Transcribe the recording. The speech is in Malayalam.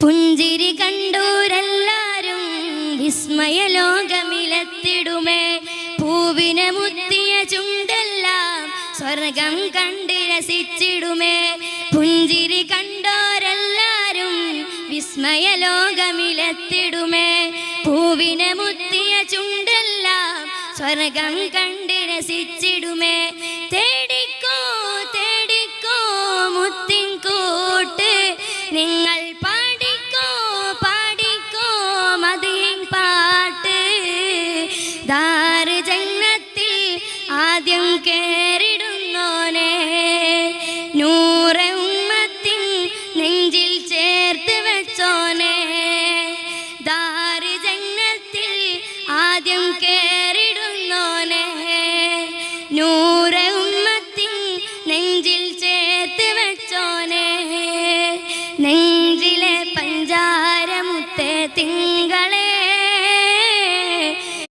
പുഞ്ചിരി കണ്ടൂരെല്ലാരും വിസ്മയ ലോകമിലെത്തിടുമേ. പൂവിനെ മുത്തിയ ചുണ്ടെല്ലാം സ്വർഗം കണ്ട് രസിച്ചിടുമേ. പുഞ്ചിരി കണ്ടോരെല്ലാരും വിസ്മയ ലോകമിലെത്തിടുമേ. പൂവിനെ മുത്തിയ ചുണ്ടെല്ലാം സ്വർഗം കണ്ട് രസിച്ചിടുമേ. തേടിക്കോ തേടിക്കോ മുത്തിൻ കൂട്ട്, നിങ്ങൾ പാടിക്കോ പാടിക്കോ മദീൻ പാട്ട്. ദാർ ജന്നത്തിൽ ആദ്യം കേറിടുന്നോനെ, നൂറെ ഉമ്മത്തിൻ നെഞ്ചിൽ ചേർത്ത് വെച്ചോനെ. ദാർ ജന്നത്തിൽ ആദ്യം കേറിടുന്നോനെ, നൂറെ ഉമ്മത്തിൻ നെഞ്ചിൽ ചേർത്ത് വെച്ചോനെ. നെഞ്ചിലെ പഞ്ചാരമുത്തേ